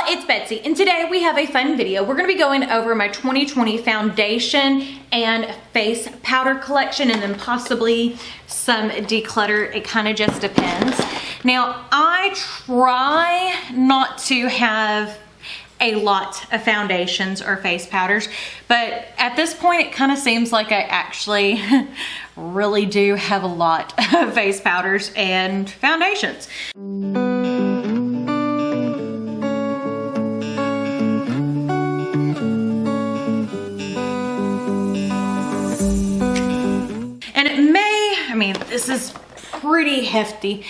it's Betsy, and today we have a fun video. We're going to be going over my 2020 foundation and face powder collection, and then possibly some declutter. It kind of just depends. Now, I try not to have a lot of foundations or face powders, but at this point it kind of seems like I actually really do have a lot of face powders and foundations. And it may, I mean, this is pretty hefty.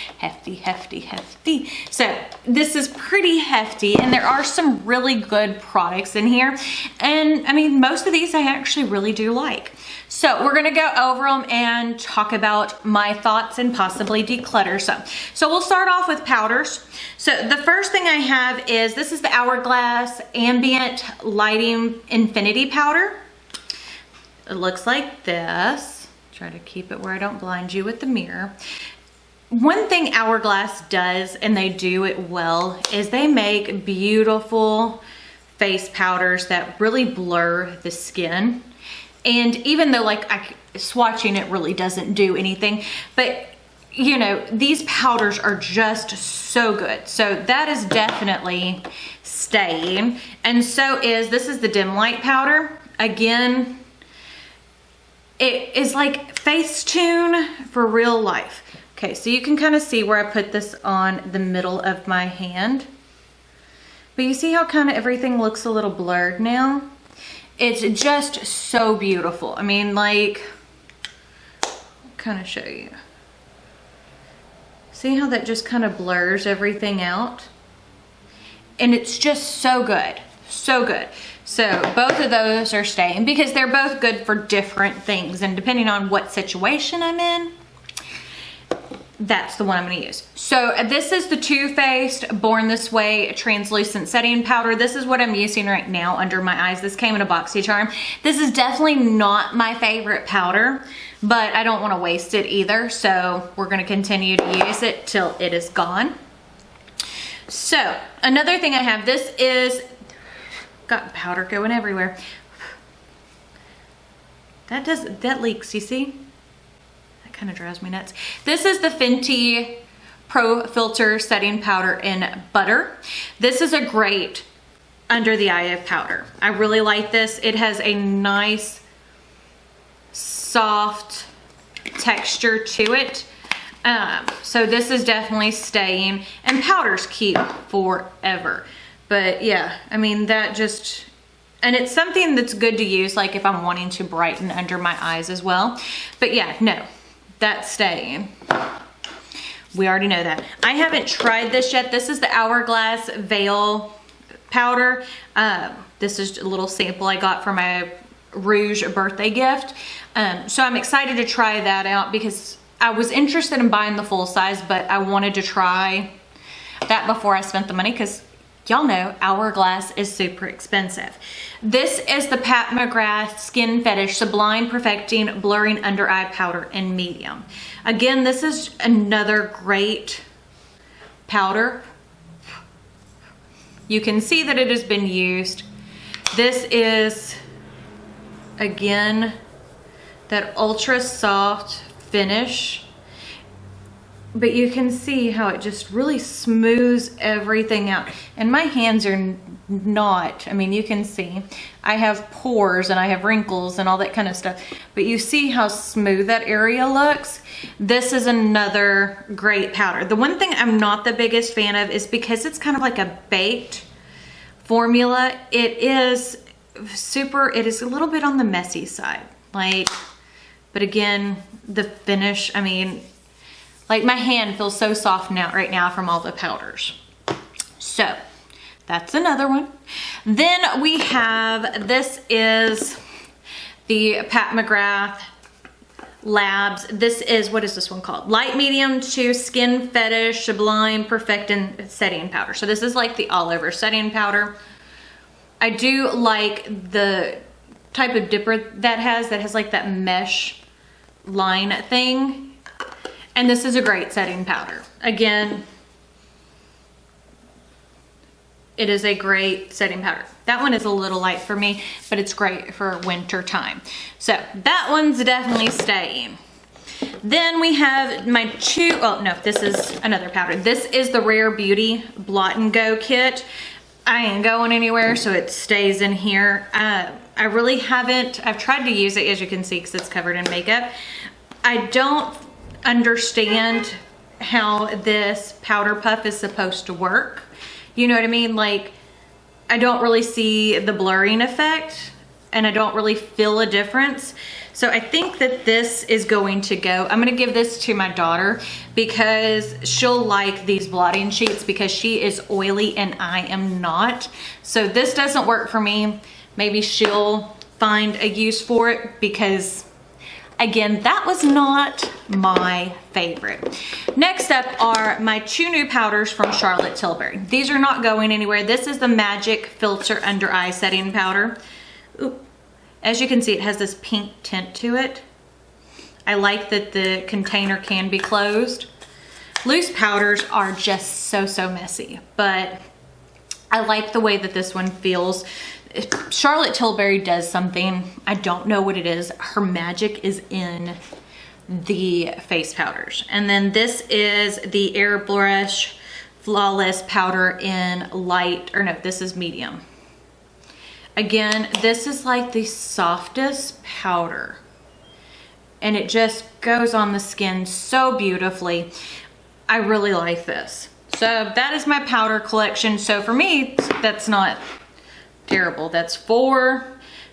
So this is pretty hefty, and there are some really good products in here. And I mean, most of these I actually really do like. So we're gonna go over them and talk about my thoughts and possibly declutter some. So we'll start off with powders. So the first thing I have is, this is the Hourglass Ambient Lighting Infinity Powder. It looks like this. Try to keep it where I don't blind you with the mirror. One thing Hourglass does, and they do it well, is they make beautiful face powders that really blur the skin. And even though like swatching it really doesn't do anything, but you know, these powders are just so good. So that is definitely staying. And so is, this is the dim light powder. Again, it is like Facetune for real life. Okay, so you can kind of see where I put this on the middle of my hand. But you see how kind of everything looks a little blurred now? It's just so beautiful. I mean, like, I'll kind of show you. See how that just kind of blurs everything out? And it's just so good, so good. So both of those are staying because they're both good for different things, and depending on what situation I'm in, that's the one I'm going to use. So this is the Too Faced Born This Way Translucent Setting Powder. This is what I'm using right now under my eyes. This came in a BoxyCharm. This is definitely not my favorite powder, but I don't want to waste it either. So we're going to continue to use it till it is gone. So another thing I have, this is, got powder going everywhere. That leaks, you see? That kind of drives me nuts. This is the Fenty Pro Filter Setting Powder in Butter. This is a great under the eye powder. I really like this. It has a nice, soft texture to it. So this is definitely staying, and powders keep forever. But yeah, I mean, that just, and it's something that's good to use, like if I'm wanting to brighten under my eyes as well. But yeah, no, that's staying. We already know that. I haven't tried this yet. This is the Hourglass Veil Powder. This is a little sample I got for my Rouge birthday gift. So I'm excited to try that out because I was interested in buying the full size, but I wanted to try that before I spent the money, because y'all know Hourglass is super expensive. This is the Mcgrath Skin Fetish Sublime Perfecting Blurring Under Eye Powder in medium. Again, this is another great powder. You can see that it has been used. This is, again, that ultra soft finish. But you can see how it just really smooths everything out. And my hands are not, I mean, you can see I have pores and I have wrinkles and all that kind of stuff. But you see how smooth that area looks? This is another great powder. The one thing I'm not the biggest fan of is because it's kind of like a baked formula. It is it is a little bit on the messy side. Like, but again, the finish, I mean, like my hand feels so soft now, right now, from all the powders. So that's another one. Then we have, this is the Mcgrath Labs. This is, what is this one called? Light Medium to Skin Fetish Sublime Perfecting Setting Powder. So this is like the all over setting powder. I do like the type of dipper that has like that mesh line thing. And this is a great setting powder. Again, it is a great setting powder. That one is a little light for me, but it's great for winter time. So that one's definitely staying. Then we have my oh no, this is another powder. This is the Rare Beauty Blot and Go kit. I ain't going anywhere, so it stays in here. I really haven't, I've tried to use it, as you can see, because it's covered in makeup. I don't understand how this powder puff is supposed to work. You know what I mean? Like, I don't really see the blurring effect, and I don't really feel a difference. So I think that this is going to go, I'm gonna give this to my daughter because she'll like these blotting sheets because she is oily and I am not. So this doesn't work for me. Maybe she'll find a use for it because, again, that was not my favorite. Next up are my two new powders from Charlotte Tilbury. These are not going anywhere. This is the Magic Filter Under Eye Setting Powder. Ooh. As you can see, it has this pink tint to it. I like that the container can be closed. Loose powders are just so messy, but I like the way that this one feels. Charlotte Tilbury does something, I don't know what it is. Her magic is in the face powders. And then this is the Airbrush Flawless Powder in light, or no, this is medium. Again, this is like the softest powder and it just goes on the skin so beautifully. I really like this. So that is my powder collection. So for me, that's not terrible. That's 4,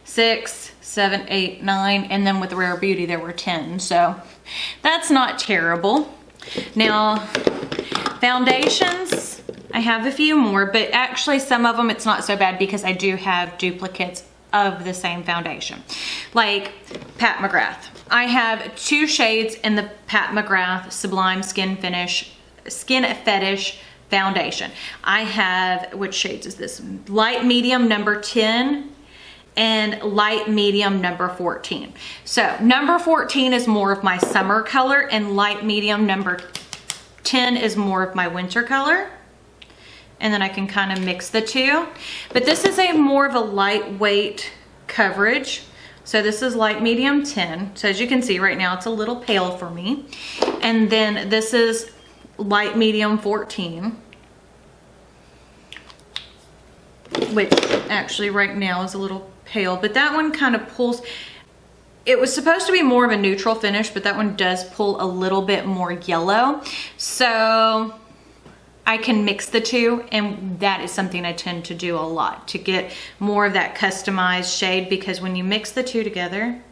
6, 7, 8, 9, and then with the Rare Beauty there were 10. So that's not terrible. Now, foundations, I have a few more, but actually some of them it's not so bad because I do have duplicates of the same foundation. Like Pat McGrath. I have 2 shades in the Pat McGrath Sublime Skin Fetish foundation. I have, which shades is this? Light medium number 10 and light medium number 14. So number 14 is more of my summer color and light medium number 10 is more of my winter color. And then I can kind of mix the two. But this is a more of a lightweight coverage. So this is light medium 10. So as you can see right now, it's a little pale for me. And then this is light medium 14. Which actually right now is a little pale, but that one kind of pulls. It was supposed to be more of a neutral finish, but that one does pull a little bit more yellow. So I can mix the two, and that is something I tend to do a lot to get more of that customized shade, because when you mix the two together,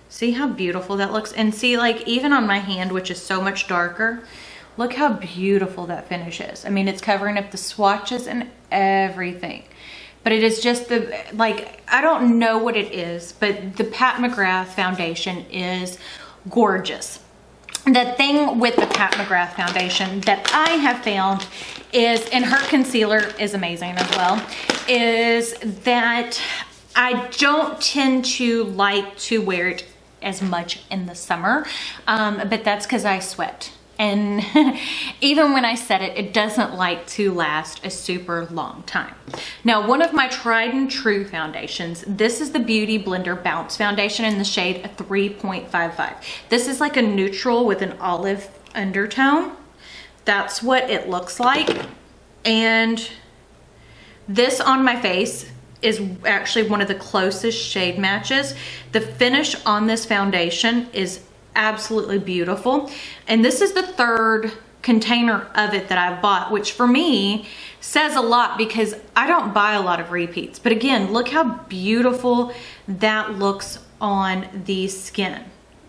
see how beautiful that looks? And see, like, even on my hand, which is so much darker, look how beautiful that finish is. I mean, it's covering up the swatches and everything. But it is just the, like, I don't know what it is, but the Pat McGrath foundation is gorgeous. The thing with the Pat McGrath foundation that I have found is, and her concealer is amazing as well, is that I don't tend to like to wear it as much in the summer, but that's because I sweat. And even when I set it, it doesn't like to last a super long time. Now, one of my tried and true foundations, this is the Beauty Blender Bounce Foundation in the shade 3.55. This is like a neutral with an olive undertone. That's what it looks like. And this on my face is actually one of the closest shade matches. The finish on this foundation is absolutely beautiful, and this is the 3rd container of it that I've bought, which for me says a lot because I don't buy a lot of repeats. But again, look how beautiful that looks on the skin.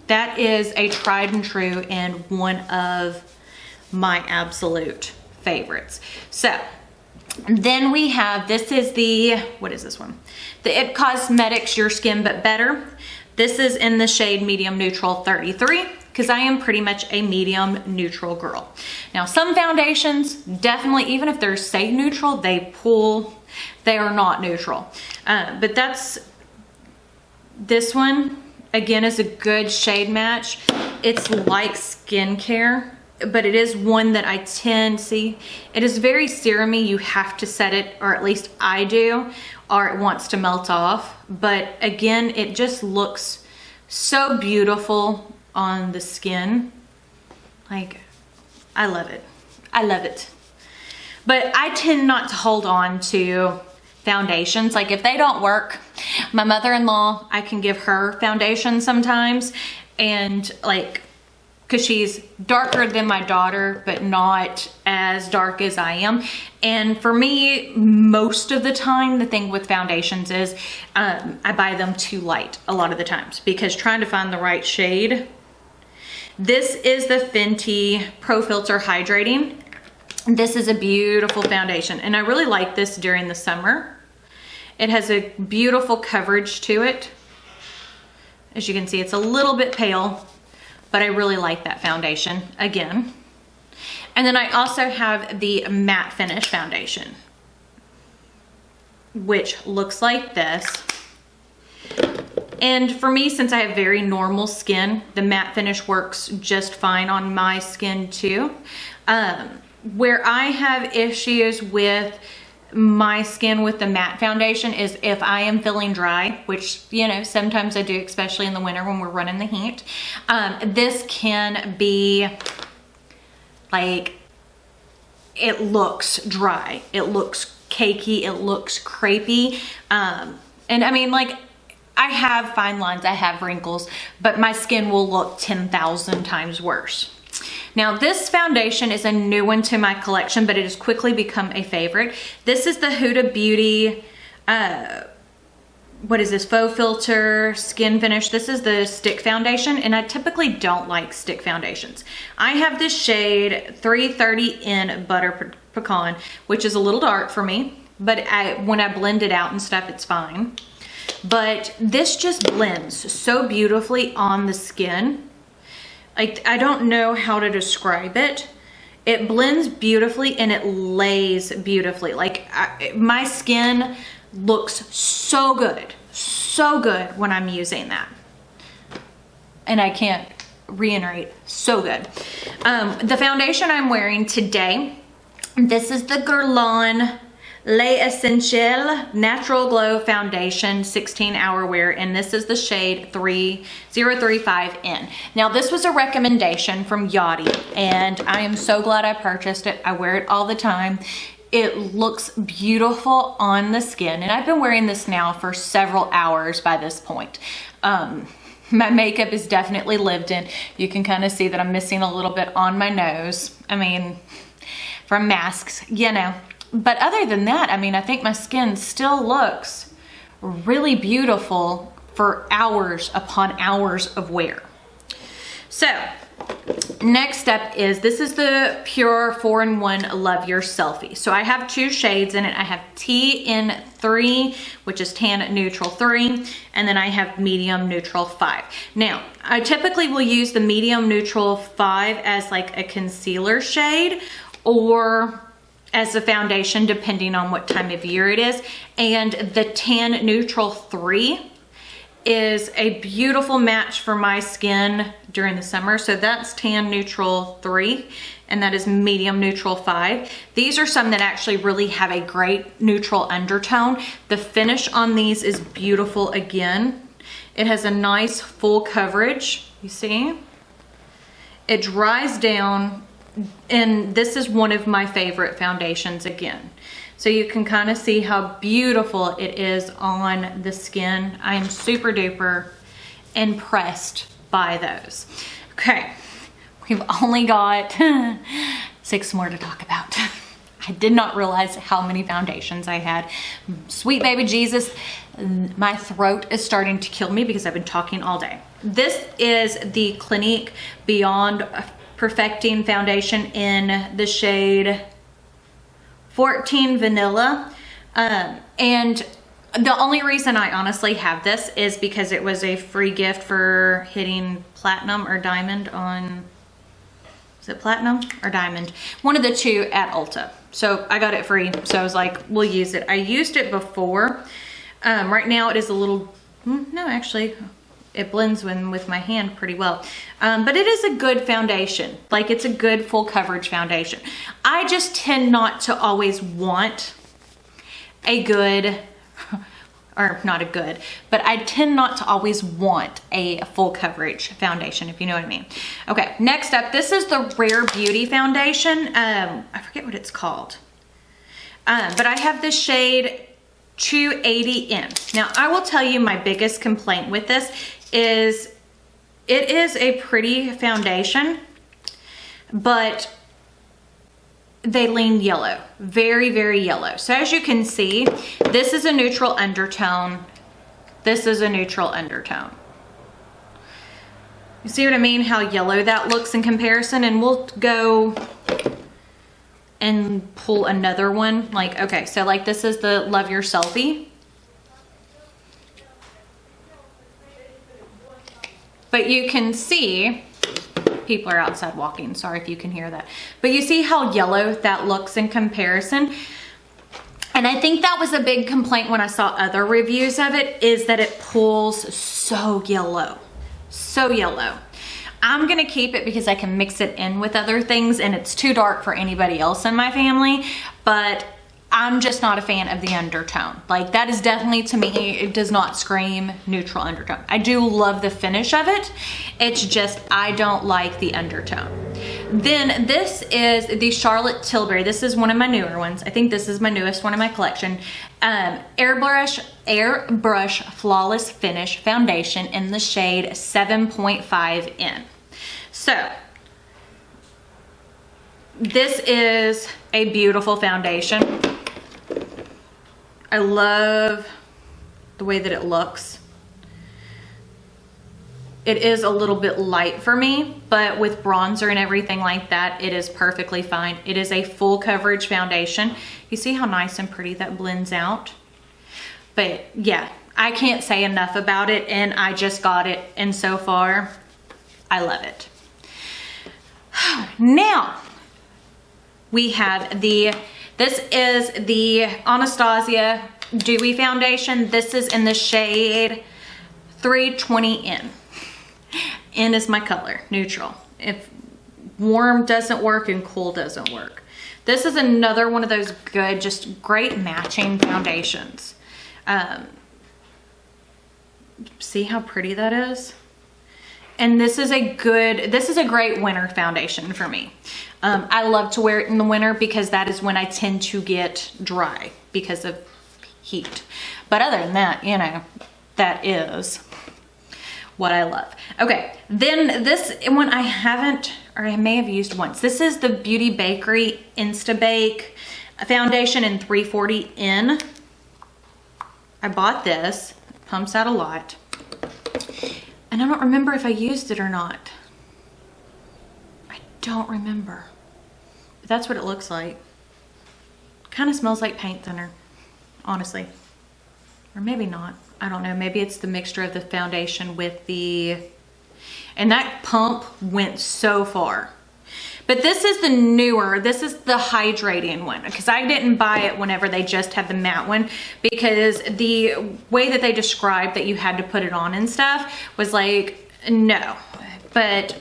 That is a tried and true and one of my absolute favorites. So then we have, this is the, what is this one? The It Cosmetics Your Skin But Better. This is in the shade Medium Neutral 33, because I am pretty much a medium neutral girl. Now, some foundations, definitely, even if they're say neutral, they are not neutral. But this one, again, is a good shade match. It's like skincare, but it is one that I tend, see, it is very serumy. You have to set it, or at least I do, or it wants to melt off. But again, it just looks so beautiful on the skin. Like, I love it. I love it. But I tend not to hold on to foundations. Like if they don't work, my mother-in-law, I can give her foundation sometimes, and like, because she's darker than my daughter, but not as dark as I am. And for me, most of the time, the thing with foundations is I buy them too light a lot of the times, because trying to find the right shade. This is the Fenty Pro Filter Hydrating. This is a beautiful foundation, and I really like this during the summer. It has a beautiful coverage to it. As you can see, it's a little bit pale, but I really like that foundation again. And then I also have the Matte Finish foundation, which looks like this. And for me, since I have very normal skin, the matte finish works just fine on my skin too. Where I have issues with my skin with the matte foundation is if I am feeling dry, which, you know, sometimes I do, especially in the winter when we're running the heat. This can be like, it looks dry, it looks cakey, it looks crepey. And I mean, like, I have fine lines, I have wrinkles, but my skin will look 10,000 times worse. Now this foundation is a new one to my collection, but it has quickly become a favorite. This is the Huda Beauty, what is this, Faux Filter Skin Finish. This is the stick foundation, and I typically don't like stick foundations. I have this shade 330 in Butter Pecan, which is a little dark for me, but when I blend it out and stuff, it's fine. But this just blends so beautifully on the skin. Like, I don't know how to describe it. It blends beautifully and it lays beautifully. Like, my skin looks so good when I'm using that. And I can't reiterate, so good. The foundation I'm wearing today, this is the Guerlain L'Essentiel Natural Glow Foundation 16-hour wear, and this is the shade 3035N. Now this was a recommendation from Yachty, and I am so glad I purchased it. I wear it all the time. It looks beautiful on the skin, and I've been wearing this now for several hours by this point. My makeup is definitely lived in. You can kind of see that I'm missing a little bit on my nose. I mean, from masks, you know. But other than that, I mean, I think my skin still looks really beautiful for hours upon hours of wear. So next up is, this is the Pure 4-in-1 Love Your Selfie. So I have two shades in it. I have TN3, which is Tan Neutral 3, and then I have Medium Neutral 5. Now, I typically will use the Medium Neutral 5 as like a concealer shade, or as a foundation, depending on what time of year it is. And the Tan Neutral 3 is a beautiful match for my skin during the summer. So that's Tan Neutral 3, and that is Medium Neutral 5. These are some that actually really have a great neutral undertone. The finish on these is beautiful again. It has a nice full coverage, you see? It dries down, and this is one of my favorite foundations again. So you can kind of see how beautiful it is on the skin. I am super duper impressed by those. Okay, we've only got 6 more to talk about. I did not realize how many foundations I had. Sweet baby Jesus, my throat is starting to kill me because I've been talking all day. This is the Clinique Beyond Perfecting Foundation in the shade 14 Vanilla. And the only reason I honestly have this is because it was a free gift for hitting platinum or diamond on, is it platinum or diamond? One of the two at Ulta. So I got it free. So I was like, we'll use it. I used it before. Right now it is a little, no, actually, it blends with my hand pretty well. But it is a good foundation. Like, it's a good full coverage foundation. I just tend not to always want a good, or not a good, but I tend not to always want a full coverage foundation, if you know what I mean. Okay, next up, this is the Rare Beauty foundation. I forget what it's called. But I have this shade 280N. Now, I will tell you my biggest complaint with this is it is a pretty foundation, but they lean yellow, very, very yellow. So as you can see, this is a neutral undertone. This is a neutral undertone. You see what I mean? How yellow that looks in comparison? And we'll go and pull another one. Like, okay, so like this is the Love Your Selfie. But you can see, people are outside walking, sorry if you can hear that. But you see how yellow that looks in comparison? And I think that was a big complaint when I saw other reviews of it, is that it pulls so yellow, so yellow. I'm gonna keep it because I can mix it in with other things, and it's too dark for anybody else in my family, but I'm just not a fan of the undertone. Like, that is definitely, to me, it does not scream neutral undertone. I do love the finish of it. It's just, I don't like the undertone. Then this is the Charlotte Tilbury. This is one of my newer ones. I think this is my newest one in my collection. Airbrush Flawless Finish Foundation in the shade 7.5N. So, this is a beautiful foundation. I love the way that it looks. It is a little bit light for me, but with bronzer and everything like that, it is perfectly fine. It is a full coverage foundation. You see how nice and pretty that blends out? But yeah, I can't say enough about it, and I just got it, and so far, I love it. Now, we have this is the Anastasia Dewy foundation. This is in the shade 320N. N is my color, neutral. If warm doesn't work and cool doesn't work. This is another one of those good, just great matching foundations. See how pretty that is? And this is a great winter foundation for me. I love to wear it in the winter because that is when I tend to get dry because of heat. But other than that, you know, that is what I love. Okay, then this one I haven't, or I may have used once. This is the Beauty Bakery Instabake foundation in 340N. I bought this, pumps out a lot. And I don't remember if I used it or not. I don't remember. But that's what it looks like. Kind of smells like paint thinner, honestly. Or maybe not. I don't know. Maybe it's the mixture of the foundation with the... And that pump went so far. But this is the newer, this is the hydrating one, because I didn't buy it whenever they just had the matte one, because the way that they described that you had to put it on and stuff was like, no. But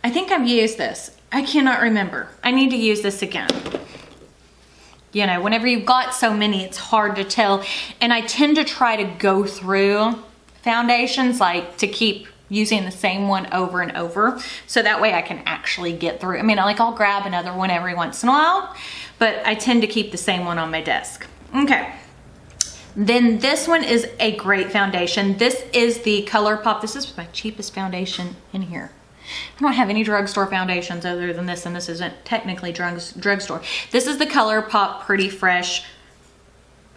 I think I've used this. I cannot remember. I need to use this again. You know, whenever you've got so many, it's hard to tell. And I tend to try to go through foundations, like to keep using the same one over and over, so that way I can actually get through. I mean, like, I'll grab another one every once in a while, but I tend to keep the same one on my desk. Okay, then this one is a great foundation. This is the ColourPop. This is my cheapest foundation in here. I don't have any drugstore foundations other than this, and this isn't technically drugstore. This is the ColourPop Pretty Fresh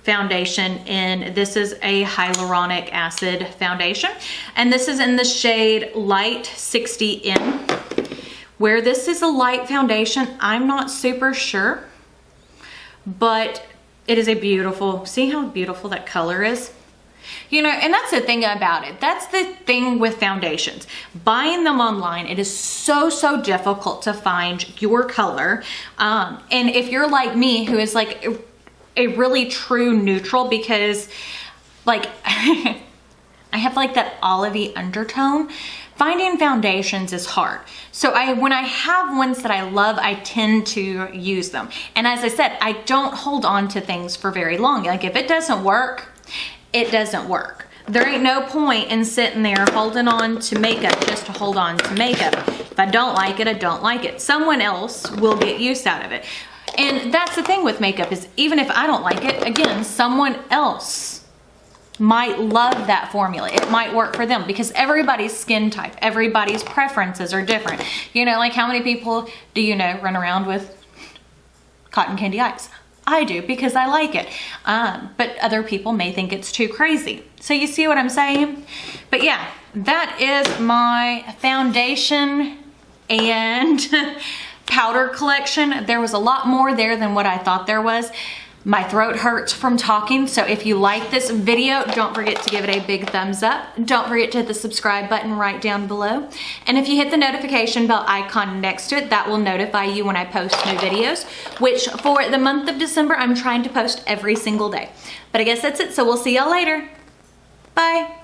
foundation, and this is a hyaluronic acid foundation, and this is in the shade Light 60N. Where this is a light foundation, I'm not super sure, but it is a beautiful, see how beautiful that color is? You know, and that's the thing about it. That's the thing with foundations. Buying them online, it is so difficult to find your color. And if you're like me, who is like a really true neutral, because like I have like that olivey undertone. Finding foundations is hard. So when I have ones that I love, I tend to use them. And as I said, I don't hold on to things for very long. Like if it doesn't work, it doesn't work. There ain't no point in sitting there holding on to makeup just to hold on to makeup. If I don't like it, I don't like it. Someone else will get use out of it. And that's the thing with makeup is even if I don't like it, again, someone else might love that formula. It might work for them because everybody's skin type, everybody's preferences are different. You know, like how many people do you know run around with cotton candy eyes? I do because I like it. But other people may think it's too crazy. So you see what I'm saying? But yeah, that is my foundation and powder collection. There was a lot more there than what I thought there was. My throat hurts from talking, so if you like this video, don't forget to give it a big thumbs up. Don't forget to hit the subscribe button right down below. And if you hit the notification bell icon next to it, that will notify you when I post new videos, which for the month of December, I'm trying to post every single day. But I guess that's it, so we'll see y'all later. Bye.